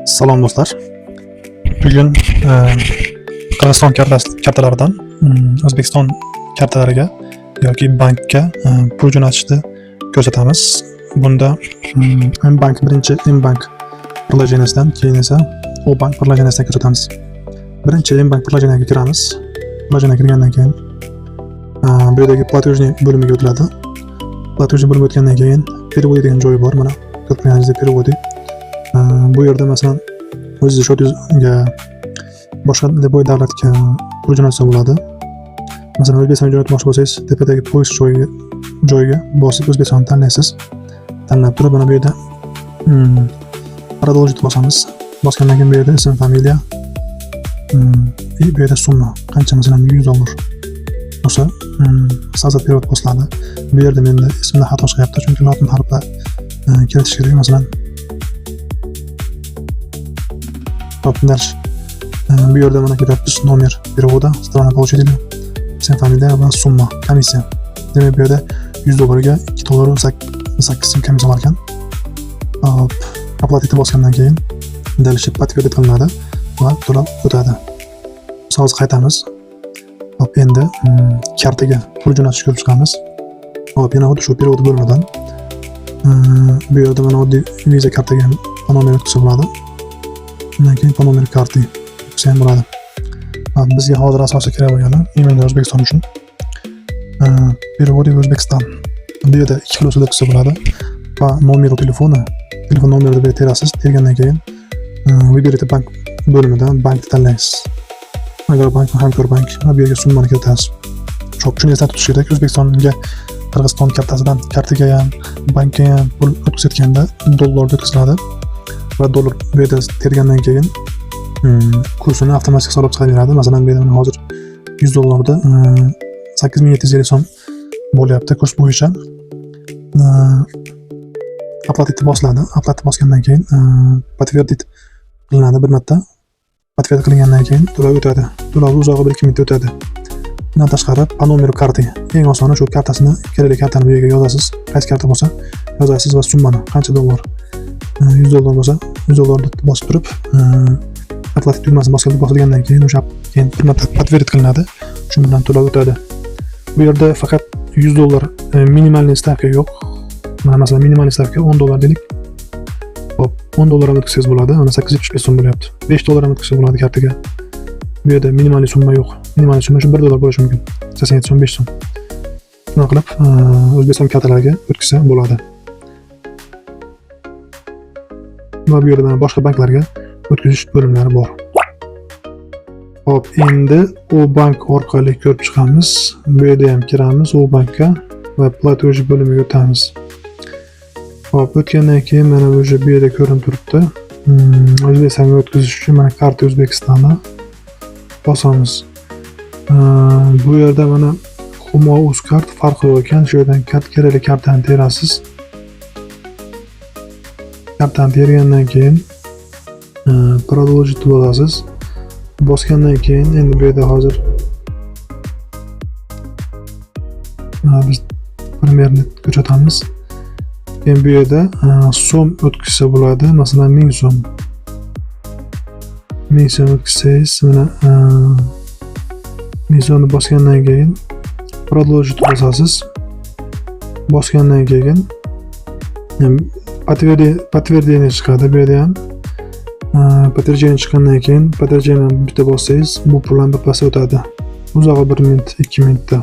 Salom do'stlar. Bugun Qirg'iziston kartalaridan O'zbekiston kartalariga yoki bankka pul jo'natishni ko'rsatamiz. Bunda M-Bank birinchi M-Bank приложениesidan, keyin esa O-Bank приложениesidan ko'rsatamiz. Birinchi M-Bank приложениesiga kiramiz. Приложениеga kirgandan keyin bu yerdagi платежный bo'limiga o'tiladi. Платежный bo'limiga o'tgandan keyin переводы degan joyi bor. Mana ko'rganingizdek переводы. Bu yerda masalan o'zingiz shotingizga boshqa boy davlatga pul jo'natsa bo'ladi. Masalan O'zbekistonga jo'natmoqchi bo'lsangiz, tepadagi poyezd joyiga bosib O'zbekistonni tanlaysiz. Tanlab turib, mana bu yerda продолжить bosamiz. Bosgandan keyin bu yerda ism, familiya bu yerda summa qancha, masalan $100 bo'lsa sразу перевод bosiladi. Bu yerda menda ismda xato chiqyapti, chunki lotin harflar kiritish kerak. Masalan дальше. Bu yerda mana ko'ryapsiz nomer перевода, страна получателя, ism, familiya va summa, komissiya. Demak bu yerda $100 ga $2.08 komissiya bor ekan. Оплатить bosgandan keyin дальше подтвердить qilinadi va to'lab o'tadi. So'z qaytamiz. Hop, endi kartaga pul jo'natish ko'rib chiqamiz. Hop, yana xuddi shu перевод bo'lmadan bu yerda mana oddiy Visa kartaga nomer o'tkazsa bo'ladi. Undan keyin po nomer karti o'tkazsa ham bo'ladi. Bizga hozir asosiy kerak bo'lgani именно O'zbekiston uchun переводы O'zbekiston. Bu yerda ikki xil usulda o'tkazsa bo'ladi. Va nomer telefon nomerini berib terasiz. Tergandan keyin Выберите bank bo'limidan bankni tanlaysiz. Agar bank Hamkorbank, bu yerga summani kiritasiz. Shuni eslatib tutish kerak. O'zbekistonga Qirg'iziston kartasidan kartaga ham, bankka ham pul o'tkazayotganda dollarda o'tkaziladi. Va dollar bu yerda tergandan keyin kursini avtomatik hisoblab chiqaveradi. Masalan, bu yerda hozir $100 da 8750 so'm bo'lyapti kurs bo'yicha. Оплатить bosiladi. Оплатить bosgandan keyin подтвердить qilinadi bir marta. Подтвердить qilingandan keyin to'lov o'tadi. To'lov uzog'i 1-2 minutda o'tadi. Bundan tashqari po nomer karti. Eng osoni shu kartasini, kerakli kartani bu yerga yozasiz. Qaysi karta bo'lsa yozasiz va summani, qancha dollar. $100 bo'lsa $100 bosib turib, оплатить tugmasini bosilgandan keyin o'sha keyin bir marta подтвердить qilinadi. Shu bilan to'lov o'tadi. Bu yerda faqat $100 minimalniy stavka yo'q. Mana masalan minimalniy stavka $10 deylik. Hop, $10 ham o'tkazsangiz bo'ladi. Mana 875 so'm bo'lyapti. $5 ham o'tkazsa bo'ladi kartaga. Bu yerda minimalniy summa yo'q. Minimalniy summa shu $1 bo'lishi mumkin. 87 so'm, 5 so'm. Shuna qilib O'zbekiston kartalariga o'tkazsa bo'ladi. Va bu yerda boshqa banklarga o'tkazish bo'limlari bor. Hop, endi O-Bank orqali ko'rib chiqamiz. Bu yerda ham kiramiz O-Bankka va платеж bo'limiga o'tamiz. Hop, o'tgandan keyin mana bu yerda ko'rinib turibdi. O'zbekistonga o'tkazish uchun mana karta O'zbekistonni bosamiz. Bu yerda mana Humo Uzkart farqi yo'q ekan. Shu yerdan kerakli kartani terasiz. Kartani tergandan keyin продолжить bosasiz. Bosgandan keyin endi bu yerda hozir biz primerni ko'rsatamiz. Keyin bu yerda so'm o'tkazsa bo'ladi. Masalan 1000 so'm. 1000 so'm o'tkazsangiz mana 1000 so'mni bosgandan keyin продолжить bosasiz. Bosgandan keyin подтверждение chiqadi. Bu yerda ham подтверждение chiqqandan keyin подтверждение bitta bossangiz bu puldan birpasda o'tadi. Uzog'i 1 minut, 2 minutda.